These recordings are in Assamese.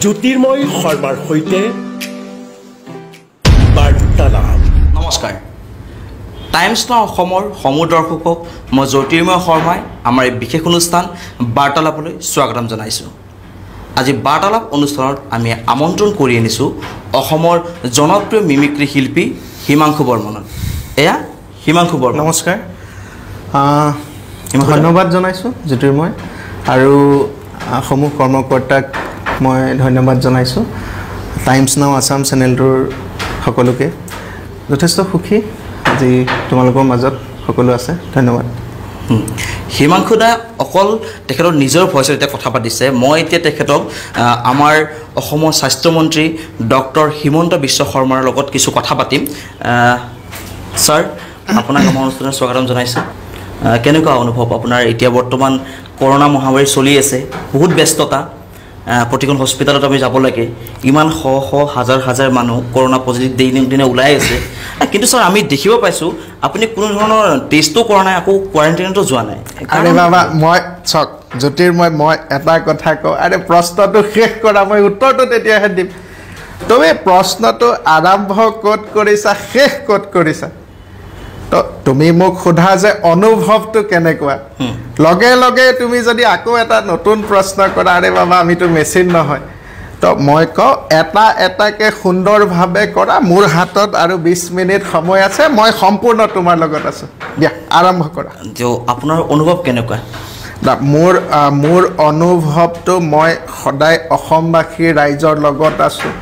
জ্যোতিৰ্ময় শৰ্মাৰ সৈতে বাৰ্তালাপ। নমস্কাৰ, টাইমছ নাও অসমৰ সমূহ দৰ্শকক মই জ্যোতিৰ্ময় শৰ্মাই আমাৰ এই বিশেষ অনুষ্ঠান বাৰ্তালাপলৈ স্বাগতম জনাইছোঁ। আজি বাৰ্তালাপ অনুষ্ঠানত আমি আমন্ত্ৰণ কৰি আনিছোঁ অসমৰ জনপ্ৰিয় মিমিক্ৰি শিল্পী হিমাংশু বৰ্মনক। এয়া হিমাংশু বৰ্মন। নমস্কাৰ, ধন্যবাদ জনাইছোঁ জ্যোতিৰ্ময় আৰু সমূহ কৰ্মকৰ্তাক মই ধন্যবাদ জনাইছোঁ। টাইমছ নাও আছাম চেনেলটোৰ সকলোকে যথেষ্ট সুখী আজি তোমালোকৰ মাজত সকলো আছে। ধন্যবাদ। হিমাংশু দা অকল তেখেতৰ নিজৰ ভইচত এতিয়া কথা পাতিছে। মই এতিয়া তেখেতক আমাৰ অসমৰ স্বাস্থ্যমন্ত্ৰী ডক্টৰ হিমন্ত বিশ্ব শৰ্মাৰ লগত কিছু কথা পাতিম। ছাৰ, আপোনাক আমাৰ অনুষ্ঠানত স্বাগতম জনাইছোঁ। কেনেকুৱা অনুভৱ আপোনাৰ? এতিয়া বৰ্তমান কৰোণা মহামাৰী চলি আছে, বহুত ব্যস্ততা, প্ৰতিখন হস্পিটেলত আমি যাব লাগে, ইমান শ শ হাজাৰ হাজাৰ মানুহ কৰোণা পজিটিভ দিনে ওলাই আছে। কিন্তু ছাৰ, আমি দেখিব পাইছোঁ আপুনি কোনো ধৰণৰ টেষ্টো কৰা নাই, আকৌ কোৱাৰেণ্টাইনতো যোৱা নাই। আৰে বাবা, মই চক জ্যোতিৰ্ময়, মই এটা কথা কওঁ, আৰে প্ৰশ্নটো শেষ কৰা, মই উত্তৰটো তেতিয়াহে দিম। তুমি প্ৰশ্নটো আৰম্ভ ক'ত কৰিছা, শেষ ক'ত কৰিছা? তো তুমি মোক সোধা যে অনুভৱটো কেনেকুৱা, লগে লগে তুমি যদি আকৌ এটা নতুন প্ৰশ্ন কৰা, আৰে বাবা আমিতো মেচিন নহয়। তো মই কওঁ এটা এটাকৈ সুন্দৰভাৱে কৰা। মোৰ হাতত আৰু 20 মিনিট সময় আছে, মই সম্পূৰ্ণ তোমাৰ লগত আছোঁ। দিয়া, আৰম্ভ কৰা। আপোনাৰ অনুভৱ কেনেকুৱা? মোৰ অনুভৱটো, মই সদায় অসমবাসী ৰাইজৰ লগত আছোঁ।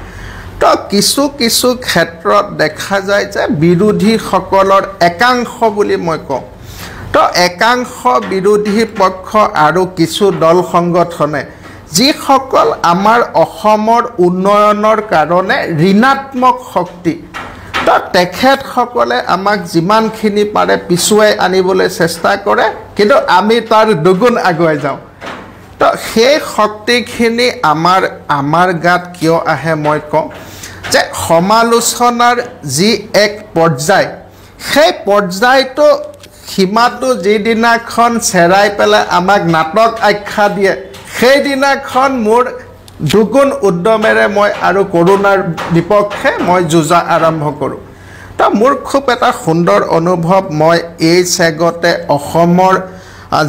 তো কিছু কিছু ক্ষেত্ৰত দেখা যায় যে বিৰোধীসকলৰ একাংশ বুলি মই কওঁ, তো একাংশ বিৰোধী পক্ষ আৰু কিছু দল সংগঠনে যিসকল আমাৰ অসমৰ উন্নয়নৰ কাৰণে ঋণাত্মক শক্তি, তো তেখেতসকলে আমাক যিমানখিনি পাৰে পিছুৱাই আনিবলৈ চেষ্টা কৰে, কিন্তু আমি তাৰ দুগুণ আগুৱাই যাওঁ। তো সেই শক্তিখিনি আমাৰ গাত কিয় আহে মই কওঁ যে সমালোচনাৰ যি এক পৰ্যায়, সেই পৰ্যায়টো সীমাটো যিদিনাখন চেৰাই পেলাই আমাক নাটক আখ্যা দিয়ে, সেইদিনাখন মোৰ দুগুণ উদ্যমেৰে মই আৰু কৰোণাৰ বিপক্ষে মই যুঁজা আৰম্ভ কৰোঁ। তো মোৰ খুব এটা সুন্দৰ অনুভৱ, মই এই চেগতে অসমৰ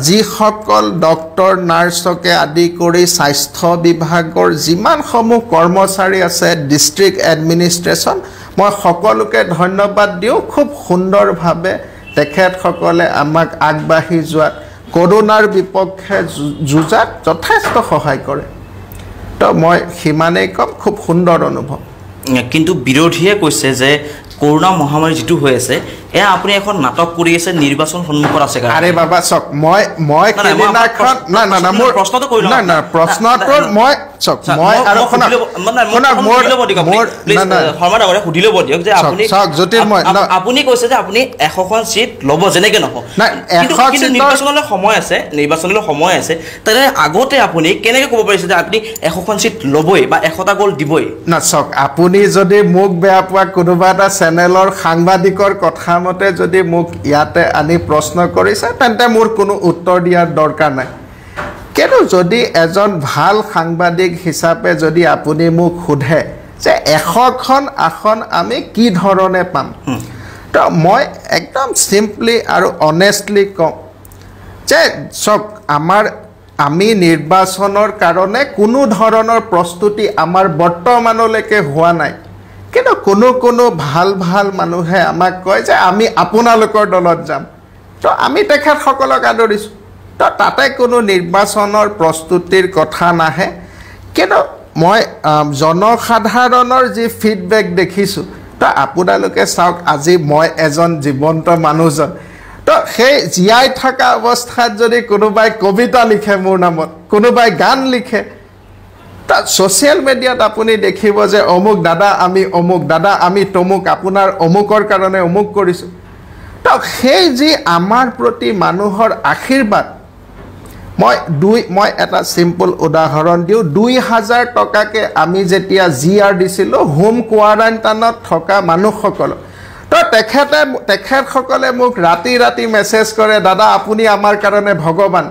যিসকল ডক্টৰ নাৰ্ছকে আদি কৰি স্বাস্থ্য বিভাগৰ যিমানসমূহ কৰ্মচাৰী আছে, ডিষ্ট্ৰিক্ট এডমিনিষ্ট্ৰেশ্যন, মই সকলোকে ধন্যবাদ দিওঁ। খুব সুন্দৰভাৱে তেখেতসকলে আমাক আগবাঢ়ি যোৱাত, কৰোণাৰ বিপক্ষে যুঁজাত যথেষ্ট সহায় কৰে। তো মই সিমানেই ক'ম, খুব সুন্দৰ অনুভৱ। কিন্তু বিৰোধীয়ে কৈছে যে কৰোণা মহামাৰী যিটো হৈ আছে, এয়া আপুনি এখন নাটক কৰি আছে, নিৰ্বাচন সন্মুখত আছে। আৰে বাবা চক, মই সেইদিনাখন মোৰ প্ৰশ্নটো কৰি লওঁ। নাই, প্ৰশ্নটোৰ মই চক, মই আৰু আপুনি কৈছে যে আপুনি 100খন চিট ল'ব যেনেকে নহওক, নিৰ্বাচনলৈ সময় আছে, তেনে আগতে আপুনি কেনেকে ক'ব পাৰিছে যে আপুনি 100খন চিট ল'বই বা 100টা গ'ল দিবই? না চক, আপুনি যদি মোক বেয়া পোৱা কোনোবা এটা চেনেলৰ সাংবাদিকৰ কথা মতে যদি মোক ইয়াতে আনি প্ৰশ্ন কৰিছে, তেন্তে মোৰ কোনো উত্তৰ দিয়াৰ দৰকাৰ নাই। কিন্তু যদি এজন ভাল সাংবাদিক হিচাপে যদি আপুনি মোক সোধে যে 100খন আসন আমি কি ধৰণে পাম, তো মই একদম চিম্পলি আৰু অনেষ্টলি কওঁ যে চক, আমি নিৰ্বাচনৰ কাৰণে কোনো ধৰণৰ প্ৰস্তুতি আমাৰ বৰ্তমানলৈকে হোৱা নাই। কিন্তু কোনো ভাল মানুহে আমাক কয় যে আমি আপোনালোকৰ দলত যাম, তো আমি তেখেতসকলক আদৰিছোঁ। তো তাতে কোনো নিৰ্বাচনৰ প্ৰস্তুতিৰ কথা নাহে। কিন্তু মই জনসাধাৰণৰ যি ফিডবেক দেখিছোঁ, তো আপোনালোকে চাওক, আজি মই এজন জীৱন্ত মানুহজন, তো সেই জীয়াই থকা অৱস্থাত যদি কোনোবাই কবিতা লিখে মোৰ নামত, কোনোবাই গান লিখে, তাত ছ'চিয়েল মিডিয়াত আপুনি দেখিব যে অমুক দাদা আমি অমুক, দাদা আমি তমুক, আপোনাৰ অমুকৰ কাৰণে অমুক কৰিছোঁ। তো সেই যি আমাৰ প্ৰতি মানুহৰ আশীৰ্বাদ, মই এটা চিম্পল উদাহৰণ দিওঁ। 2000 টকাকৈ আমি যেতিয়া GR দিছিলোঁ হোম কোৱাৰেণ্টাইনত থকা মানুহসকলক, তো তেখেতসকলে মোক ৰাতি মেছেজ কৰে, দাদা আপুনি আমাৰ কাৰণে ভগৱান।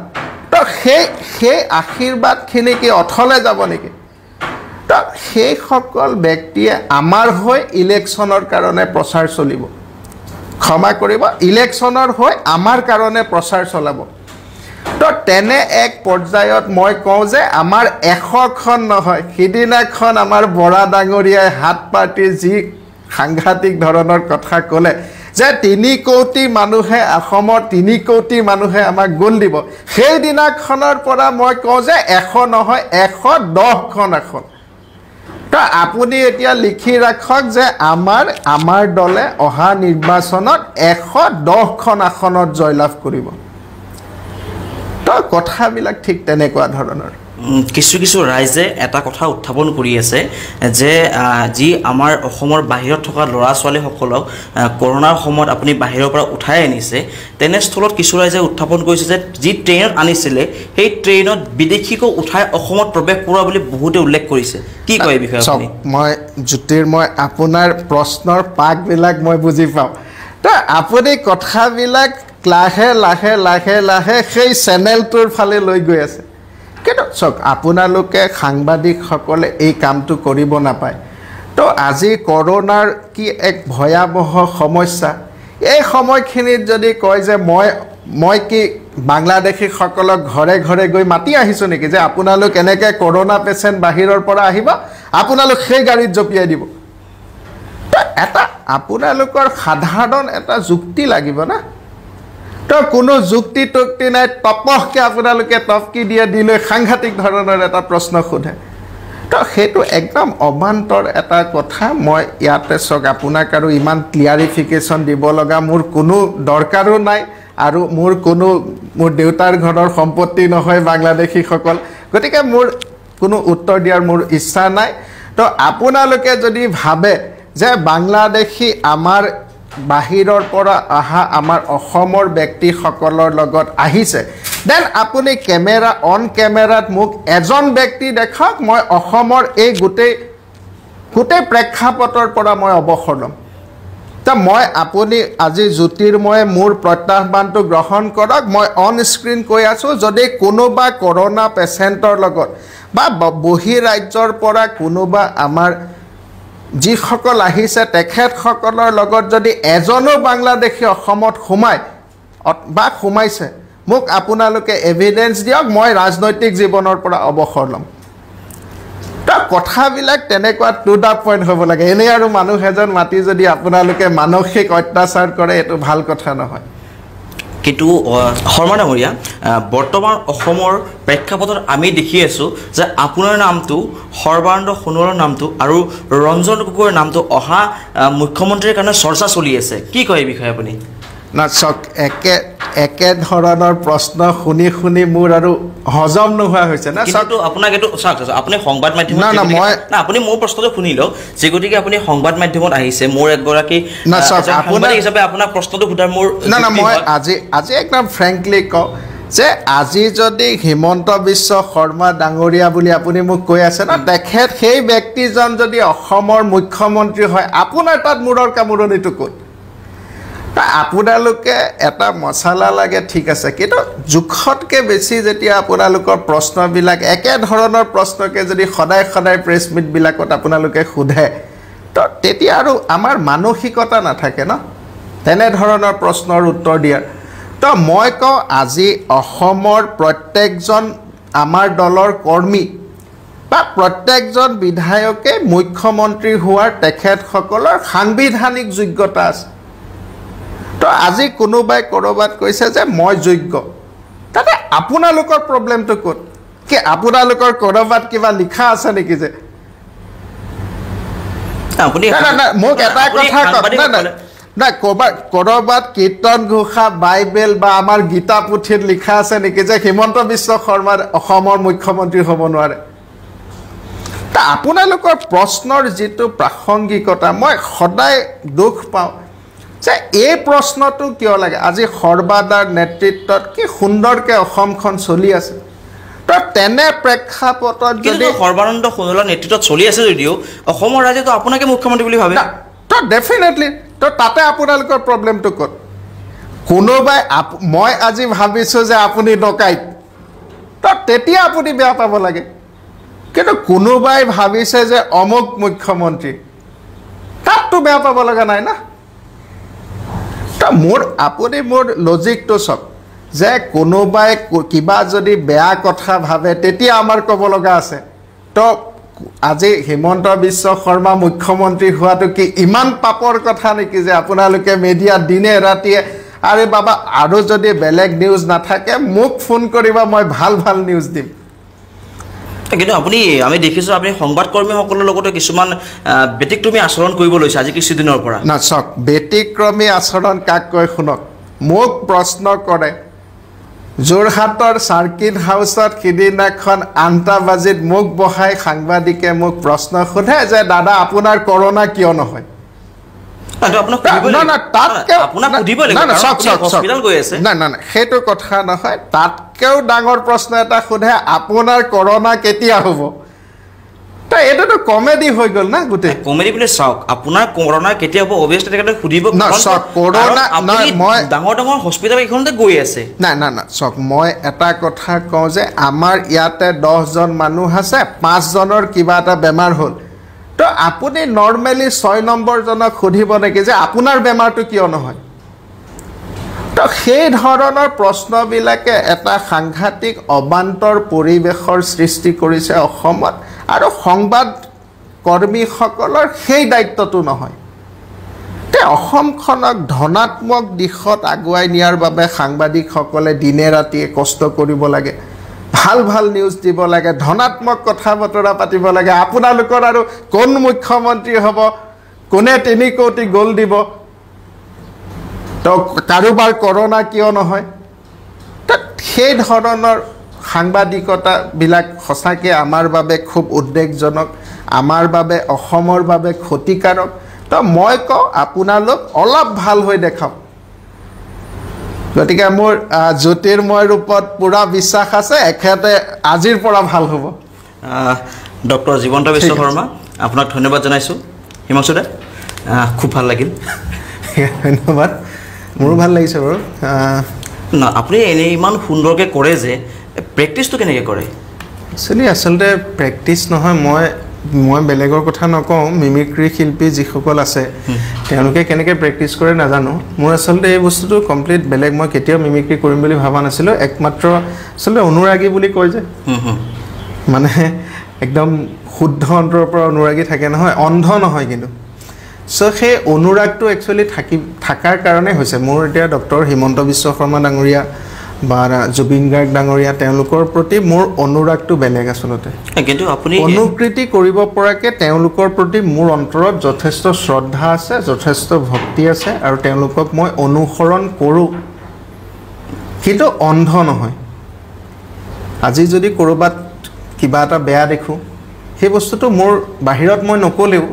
তো সেই আশীৰ্বাদখিনি কি অথলে যাব নেকি? তো সেইসকল ব্যক্তিয়ে আমাৰ হৈ ইলেকশ্যনৰ কাৰণে প্ৰচাৰ চলিব ক্ষমা কৰিব ইলেকশ্যনৰ হৈ আমাৰ কাৰণে প্ৰচাৰ চলাব তো তেনে এক পৰ্যায়ত মই কওঁ যে আমাৰ 100খন নহয় সিদিনাখন আমাৰ বৰা ডাঙৰীয়াই হাত পাতি যি সাংঘাতিক ধৰণৰ কথা ক'লে যে 3 কোটি মানুহে অসমৰ 3 কোটি মানুহে আমাক গোল দিব সেই দিনাখনৰ পৰা মই কওঁ যে 100 নহয় 110খন আসন তো আপুনি এতিয়া লিখি ৰাখক যে আমাৰ দলে অহা নিৰ্বাচনত 110খন আসনত জয়লাভ কৰিব তো কথাবিলাক ঠিক তেনেকুৱা ধৰণৰ কিছু কিছু ৰাইজে এটা কথা উত্থাপন কৰি আছে যে যি আমাৰ অসমৰ বাহিৰত থকা ল'ৰা ছোৱালীসকলক কৰোনাৰ সময়ত আপুনি বাহিৰৰ পৰা উঠাই আনিছে তেনেস্থলত কিছু ৰাইজে উত্থাপন কৰিছে যে যি ট্ৰেইনত আনিছিলে সেই ট্ৰেইনত বিদেশীকো উঠাই অসমত প্ৰৱেশ কৰা বুলি বহুতে উল্লেখ কৰিছে কি কয় এই বিষয়ে আপুনি মই জ্যোতিৰ্ময় আপোনাৰ প্ৰশ্নৰ পাকবিলাক মই বুজি পাওঁ তো আপুনি কথাবিলাক লাহে লাহে লাহে লাহে সেই চেনেলটোৰ ফালে লৈ গৈ আছে কিন্তু চক আপোনালোকে সাংবাদিকসকলে এই কামটো কৰিব নাপায় তো আজি কৰোনাৰ কি এক ভয়াবহ সমস্যা এই সময়খিনিত যদি কয় যে মই কি বাংলাদেশীসকলক ঘৰে ঘৰে গৈ মাতি আহিছোঁ নেকি যে আপোনালোক এনেকৈ কৰোনা পেচেণ্ট বাহিৰৰ পৰা আহিব আপোনালোক সেই গাড়ীত জঁপিয়াই দিব এটা আপোনালোকৰ সাধাৰণ এটা যুক্তি লাগিব না তো কোনো যুক্তি টুক্তি নাই তপহকৈ আপোনালোকে টপকি দি লৈ সাংঘাতিক ধৰণৰ এটা প্ৰশ্ন সোধে তো সেইটো একদম অবান্তৰ এটা কথা মই ইয়াতে চাওক আপোনাক আৰু ইমান ক্লিয়াৰিফিকেশ্যন দিব লগা মোৰ কোনো দৰকাৰো নাই আৰু মোৰ দেউতাৰ ঘৰৰ সম্পত্তি নহয় বাংলাদেশীসকল গতিকে মোৰ কোনো উত্তৰ দিয়াৰ মোৰ ইচ্ছা নাই তো আপোনালোকে যদি ভাবে যে বাংলাদেশী আমাৰ বাহিৰৰ পৰা অহা আমাৰ অসমৰ ব্যক্তিসকলৰ লগত আহিছে দেন আপুনি কেমেৰা অন কেমেৰাত মোক এজন ব্যক্তি দেখাওক মই অসমৰ এই গোটেই প্ৰেক্ষাপটৰ পৰা মই অৱসৰ ল'ম তো মই আপুনি আজি জ্যোতিৰ্ময়ে মোৰ প্ৰত্যাহ্বানটো গ্ৰহণ কৰক মই অন স্ক্ৰীন কৈ আছোঁ যদি কোনোবা কৰোনা পেচেণ্টৰ লগত বা বহিৰাজ্যৰ পৰা কোনোবা আমাৰ যিসকল আহিছে তেখেতসকলৰ লগত যদি এজনো বাংলাদেশী অসমত সোমাইছে মোক আপোনালোকে এভিডেন্স দিয়ক মই ৰাজনৈতিক জীৱনৰ পৰা অৱসৰ ল'ম তো কথাবিলাক তেনেকুৱা টু দা পইণ্ট হ'ব লাগে এনেই আৰু মানুহ এজন মাতি যদি আপোনালোকে মানসিক অত্যাচাৰ কৰে এইটো ভাল কথা নহয় কিন্তু শৰ্মা ডাঙৰীয়া বৰ্তমান অসমৰ প্ৰেক্ষাপটত আমি দেখি আছোঁ যে আপোনাৰ নামটো সৰ্বানন্দ সোণোৱালৰ নামটো আৰু ৰঞ্জন গগৈৰ নামটো অহা মুখ্যমন্ত্ৰীৰ কাৰণে চৰ্চা চলি আছে কি কয় এই বিষয়ে আপুনি না চাওক একে ধৰণৰ প্ৰশ্ন শুনি মোৰ আৰু হজম নোহোৱা হৈছে না কিন্তু আপোনাক এইটো চাওক আপুনি সংবাদ মাধ্যমত আপুনি মোৰ প্ৰশ্নটো শুনি লওক যে গতিকে আপুনি সংবাদ মাধ্যমত আহিছে মোৰ এগৰাকী সাংবাদিক হিচাপে আপোনাৰ প্ৰশ্নটো সোধাৰ মোৰ মই আজি একদম ফ্ৰেংকলি কওঁ যে আজি যদি হিমন্ত বিশ্ব শৰ্মা ডাঙৰীয়া বুলি আপুনি মোক কৈ আছে না তেখেত সেই ব্যক্তিজন যদি অসমৰ মুখ্যমন্ত্ৰী হয় আপোনাৰ তাত মূৰৰ কামোৰণিটো ক'ত আপোনালোকে এটা মছলা লাগে ঠিক আছে কিন্তু জোখতকৈ বেছি যেতিয়া আপোনালোকৰ প্ৰশ্নবিলাক একে ধৰণৰ প্ৰশ্নকে যদি সদায় প্ৰেছ মিটবিলাকত আপোনালোকে সোধে তো তেতিয়া আৰু আমাৰ মানসিকতা নাথাকে ন তেনেধৰণৰ প্ৰশ্নৰ উত্তৰ দিয়াৰ তো মই কওঁ আজি অসমৰ প্ৰত্যেকজন আমাৰ দলৰ কৰ্মী বা প্ৰত্যেকজন বিধায়কে মুখ্যমন্ত্ৰী হোৱাৰ তেখেতসকলৰ সাংবিধানিক যোগ্যতা আছে তো আজি কোনোবাই ক'ৰবাত কৈছে যে মই যোগ্য তাতে আপোনালোকৰ প্ৰব্লেমটো ক'ত কি আপোনালোকৰ ক'ৰবাত কিবা লিখা আছে নেকি যে আপুনি মোক এটা কথা না ক'ৰবাত কীৰ্তন ঘোষা বাইবেল বা আমাৰ গীতা পুথিত লিখা আছে নেকি যে হিমন্ত বিশ্ব শৰ্মা অসমৰ মুখ্যমন্ত্ৰী হ'ব নোৱাৰে তা আপোনালোকৰ প্ৰশ্নৰ যিটো প্ৰাসংগিকতা মই সদায় দুখ পাওঁ যে এই প্ৰশ্নটো কিয় লাগে আজি সৰ্বাদাৰ নেতৃত্বত কি সুন্দৰকৈ অসমখন চলি আছে তো তেনে প্ৰেক্ষাপটত যদি সৰ্বানন্দ সোণোৱালৰ নেতৃত্বত চলি আছে যদিও অসমৰ ৰাইজেতো আপোনাকে মুখ্যমন্ত্ৰী বুলি ভাবে তো ডেফিনেটলি তো তাতে আপোনালোকৰ প্ৰব্লেমটো ক'ত কোনোবাই মই আজি ভাবিছোঁ যে আপুনি ডকাইত তো তেতিয়া আপুনি বেয়া পাব লাগে কিন্তু কোনোবাই ভাবিছে যে অমুক মুখ্যমন্ত্ৰী তাততো বেয়া পাব লগা নাই না আপুনি মোৰ লজিকটো চাওক যে কোনোবাই কিবা যদি বেয়া কথা ভাবে তেতিয়া আমাৰ ক'ব লগা আছে তো আজি হিমন্ত বিশ্ব শৰ্মা মুখ্যমন্ত্ৰী হোৱাটো কি ইমান পাপৰ কথা নেকি যে আপোনালোকে মিডিয়া দিনে ৰাতিয়ে আৰে বাবা আৰু যদি বেলেগ নিউজ নাথাকে মোক ফোন কৰিবা মই ভাল ভাল নিউজ দিম কিন্তু আপুনি আমি দেখিছোঁ আপুনি সংবাদকৰ্মীসকলৰ লগতে কিছুমান ব্যতিক্ৰমী আচৰণ কৰিব লৈছে আজি কিছুদিনৰ পৰা না চাওক ব্যতিক্ৰমী আচৰণ কাক কৈ শুনক মোক প্ৰশ্ন কৰে যোৰহাটৰ চাৰ্কিট হাউচত সিদিনাখন 8টা বাজিত মোক বহাই সাংবাদিকে মোক প্ৰশ্ন সোধে যে দাদা আপোনাৰ কৰোনা কিয় নহয় সেইটো কথা নহয় তাতকেও ডাঙৰ প্ৰশ্ন এটা সোধে আপোনাৰ কৰোনা কেতিয়া হ'ব এইটোতো কমেডি হৈ গ'ল না গোটেই কমেডি বুলি চাওক আপোনাৰ কৰোনা কেতিয়া হ'ব অবভিয়াছলি তেখেতে সুধিব কৰোনা মই ডাঙৰ ডাঙৰ হস্পিটেল এইখনতে গৈ আছে নাই চাওক মই এটা কথা কওঁ যে আমাৰ ইয়াতে 10জন মানুহ আছে 5জনৰ কিবা এটা বেমাৰ হ'ল তো আপুনি নৰ্মেলি 6 নম্বৰজনক সুধিব নেকি যে আপোনাৰ বেমাৰটো কিয় নহয় তো সেই ধৰণৰ প্ৰশ্নবিলাকে এটা সাংঘাতিক অবান্তৰ পৰিৱেশৰ সৃষ্টি কৰিছে অসমত আৰু সংবাদ কৰ্মীসকলৰ সেই দায়িত্বটো নহয় তে অসমখনক ধনাত্মক দিশত আগুৱাই নিয়াৰ বাবে সাংবাদিকসকলে দিনে ৰাতিয়ে কষ্ট কৰিব লাগে ভাল ভাল নিউজ দিব লাগে ধনাত্মক কথা বতৰা পাতিব লাগে আপোনালোকৰ আৰু কোন মুখ্যমন্ত্ৰী হ'ব কোনে 3 কোটি গোল দিব তো কাৰোবাৰ কৰোনা কিয় নহয় সেই ধৰণৰ সাংবাদিকতাবিলাক সঁচাকৈ আমাৰ বাবে খুব উদ্বেগজনক আমাৰ বাবে অসমৰ বাবে ক্ষতিকাৰক তো মই কওঁ আপোনালোক অলপ ভাল হৈ দেখাওক গতিকে মোৰ জ্যোতিৰ্ময় ৰূপত পুৰা বিশ্বাস আছে এখেতে আজিৰ পৰা ভাল হ'ব ডক্টৰ জীবন্ত বিশ্ব শৰ্মা আপোনাক ধন্যবাদ জনাইছোঁ হিমাংশু দা খুব ভাল লাগিল ধন্যবাদ মোৰো ভাল লাগিছে বাৰু না আপুনি এনে ইমান সুন্দৰকৈ কৰে যে প্ৰেক্টিছটো কেনেকৈ কৰে আচলতে প্ৰেক্টিছ নহয় মই বেলেগৰ কথা নকওঁ মিমিক্ৰি শিল্পী যিসকল আছে তেওঁলোকে কেনেকৈ প্ৰেক্টিছ কৰে নাজানো মোৰ আচলতে এই বস্তুটো কমপ্লিট বেলেগ মই কেতিয়াও মিমিক্ৰি কৰিম বুলি ভাবা নাছিলোঁ একমাত্ৰ আচলতে অনুৰাগী বুলি কয় যে মানে একদম শুদ্ধ অন্তৰৰ পৰা অনুৰাগী থাকে নহয় অন্ধ নহয় কিন্তু সো সেই অনুৰাগটো একচুৱেলি থাকাৰ কাৰণে হৈছে মোৰ এতিয়া ডক্টৰ হিমন্ত বিশ্ব শৰ্মা ডাঙৰীয়া বা জুবিন গাৰ্গ ডাঙৰীয়া তেওঁলোকৰ প্ৰতি মোৰ অনুৰাগটো বেলেগ আচলতে কিন্তু আপুনি অনুকৃতি কৰিব পৰাকৈ তেওঁলোকৰ প্ৰতি মোৰ অন্তৰত যথেষ্ট শ্ৰদ্ধা আছে যথেষ্ট ভক্তি আছে আৰু তেওঁলোকক মই অনুসৰণ কৰোঁ কিন্তু অন্ধ নহয় আজি যদি ক'ৰবাত কিবা এটা বেয়া দেখোঁ সেই বস্তুটো মোৰ বাহিৰত মই নক'লেও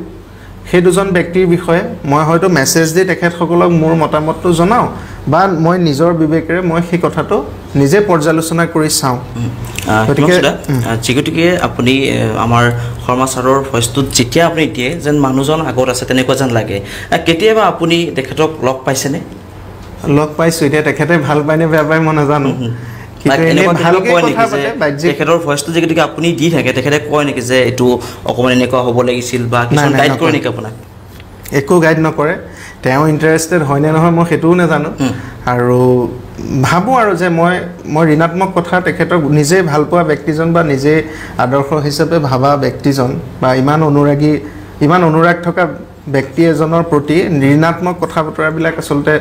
সেই দুজন ব্যক্তিৰ বিষয়ে মই হয়তো মেছেজ দি তেখেতসকলক মোৰ মতামতটো জনাওঁ বা মই নিজৰ বিবেকেৰে মই সেই কথাটো নিজে পৰ্যালোচনা কৰি চাওঁ গতিকে আপুনি আমাৰ শৰ্মা ছাৰৰ ভইচটোত যেতিয়া আপুনি দিয়ে যেন মানুহজন আগত আছে তেনেকুৱা যেন লাগে কেতিয়াবা আপুনি তেখেতক লগ পাইছেনে লগ পাইছোঁ এতিয়া তেখেতে ভাল পায়নে বেয়া পায় মই নাজানো তেখেতৰ ভইচটো গতিকে আপুনি দি থাকে তেখেতে কয় নেকি যে এইটো অকণমান এনেকুৱা হ'ব লাগিছিল বা কিছুমান গাইড কৰে নেকি আপোনাক একো গাইড নকৰে তেওঁ ইণ্টাৰেষ্টেড হয়নে নহয় মই সেইটোও নাজানো আৰু ভাবোঁ আৰু যে মই ঋণাত্মক কথা তেখেতক নিজে ভাল পোৱা ব্যক্তিজন বা নিজে আদৰ্শ হিচাপে ভাবা ব্যক্তিজন বা ইমান অনুৰাগ থকা ব্যক্তি এজনৰ প্ৰতি ঋণাত্মক কথা বতৰাবিলাক আচলতে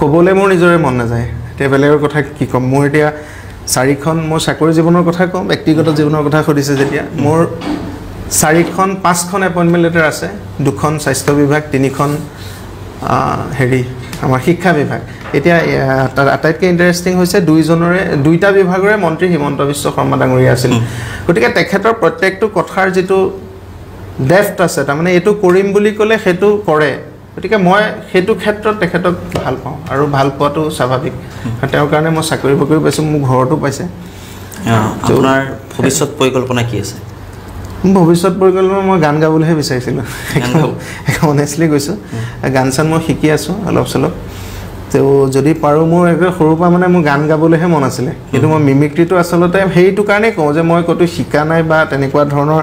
ক'বলৈ মোৰ নিজৰে মন নাযায় এতিয়া বেলেগৰ কথা কি ক'ম মোৰ এতিয়া 4খন মোৰ চাকৰি জীৱনৰ কথা কওঁ ব্যক্তিগত জীৱনৰ কথা সুধিছে যেতিয়া মোৰ 5খন এপইণ্টমেণ্ট লেটাৰ আছে 2খন স্বাস্থ্য বিভাগ 3খন আমাৰ শিক্ষা বিভাগ এতিয়া আটাইতকৈ ইণ্টাৰেষ্টিং হৈছে 2টা বিভাগৰে মন্ত্ৰী হিমন্ত বিশ্ব শৰ্মা ডাঙৰীয়া আছিল গতিকে তেখেতৰ প্ৰত্যেকটো কথাৰ যিটো ডেফ্ট আছে তাৰমানে এইটো কৰিম বুলি ক'লে সেইটো কৰে গতিকে মই সেইটো ক্ষেত্ৰত তেখেতক ভাল পাওঁ আৰু ভাল পোৱাটো স্বাভাৱিক তেওঁৰ কাৰণে মই চাকৰি পাইছোঁ মোৰ ঘৰতো পাইছে আপোনাৰ ভৱিষ্যত পৰিকল্পনা কি আছে ভৱিষ্যত পৰিকল্পনা মই গান গাবলৈহে বিচাৰিছিলোঁ অনেষ্টলি কৈছোঁ গান চান মই শিকি আছোঁ অলপ চলপ তো যদি পাৰোঁ মোৰ একদম সৰুৰ পৰা মানে মোৰ গান গাবলৈহে মন আছিলে কিন্তু মই মিমিক্ৰিটো আচলতে সেইটো কাৰণেই কওঁ যে মই ক'তো শিকা নাই বা তেনেকুৱা ধৰণৰ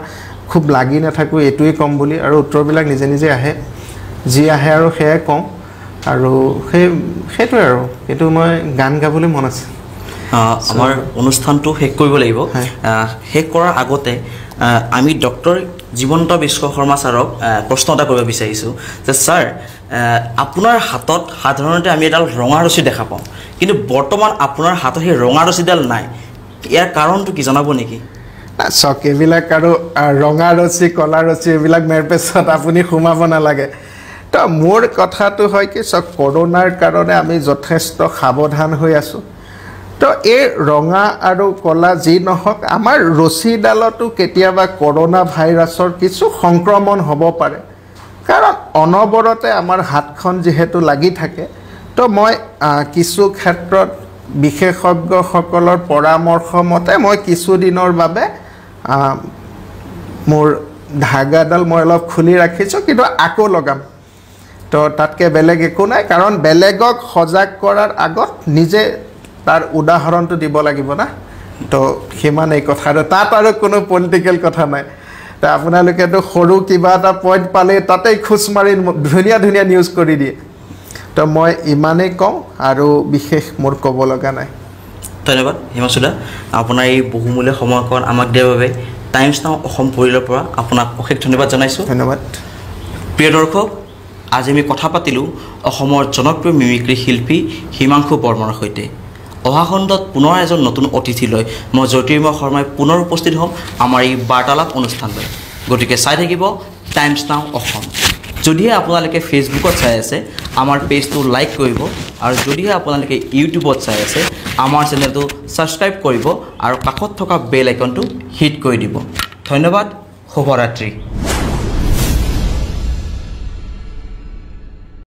খুব লাগি নাথাকোঁ এইটোৱেই ক'ম বুলি আৰু উত্তৰবিলাক নিজে নিজে আহে যি আহে আৰু সেয়াই কওঁ আৰু সেইটোৱে আৰু কিন্তু মই গান গাবলৈ মন আছে আমাৰ অনুষ্ঠানটো শেষ কৰিব লাগিব শেষ কৰাৰ আগতে আমি ডক্টৰ জীৱন্ত বিশ্ব শৰ্মা ছাৰক প্ৰশ্ন এটা কৰিব বিচাৰিছোঁ যে ছাৰ আপোনাৰ হাতত সাধাৰণতে আমি এডাল ৰঙা ৰছী দেখা পাওঁ কিন্তু বৰ্তমান আপোনাৰ হাতত সেই ৰঙা ৰছীডাল নাই ইয়াৰ কাৰণটো কি জনাব নেকি চক এইবিলাক আৰু ৰঙা ৰছী কলা ৰছী এইবিলাক মেৰপেচত আপুনি সোমাব নালাগে তো মোৰ কথাটো হয় কি চক কৰোণাৰ কাৰণে আমি যথেষ্ট সাৱধান হৈ আছোঁ তো এই ৰঙা আৰু কলা যি নহওক আমাৰ ৰছীডালতো কেতিয়াবা কৰোণা ভাইৰাছৰ কিছু সংক্ৰমণ হ'ব পাৰে কাৰণ অনবৰতে আমাৰ হাতখন যিহেতু লাগি থাকে তো মই কিছু ক্ষেত্ৰত বিশেষজ্ঞসকলৰ পৰামৰ্শ মতে মই কিছুদিনৰ বাবে মোৰ ধাগাডাল মই অলপ খুলি ৰাখিছোঁ কিন্তু আকৌ লগাম তো তাতকৈ বেলেগ একো নাই কাৰণ বেলেগক সজাগ কৰাৰ আগত নিজে তাৰ উদাহৰণটো দিব লাগিব না তো সিমান এই কথা আৰু তাত আৰু কোনো পলিটিকেল কথা নাই তো আপোনালোকেতো সৰু কিবা এটা পইণ্ট পালে তাতেই খোজ মাৰি ধুনীয়া ধুনীয়া নিউজ কৰি দিয়ে তো মই ইমানেই কওঁ আৰু বিশেষ মোৰ ক'ব লগা নাই ধন্যবাদ হিমাংশু দা আপোনাৰ এই বহুমূলীয়া সময়কণ আমাক দিয়াৰ বাবে টাইমছ নাও অসম পৰিয়ালৰ পৰা আপোনাক অশেষ ধন্যবাদ জনাইছোঁ ধন্যবাদ প্ৰিয় দৰ্শক আজি আমি কথা পাতিলোঁ অসমৰ জনপ্ৰিয় মিমিক্ৰি শিল্পী হিমাংশু বৰ্মনৰ সৈতে অহা খণ্ডত পুনৰ এজন নতুন অতিথি লৈ মই জ্যোতিৰ্ময় শৰ্মাই পুনৰ উপস্থিত হ'ম আমাৰ এই বাৰ্তালাপ অনুষ্ঠানলৈ গতিকে চাই থাকিব টাইমছ নাও অসম যদিহে আপোনালোকে ফেচবুকত চাই আছে আমাৰ পেজটো লাইক কৰিব আৰু যদিহে আপোনালোকে ইউটিউবত চাই আছে আমাৰ চেনেলটো ছাবস্ক্ৰাইব কৰিব আৰু কাষত থকা বেল আইকনটো হিট কৰি দিব ধন্যবাদ শুভৰাত্ৰি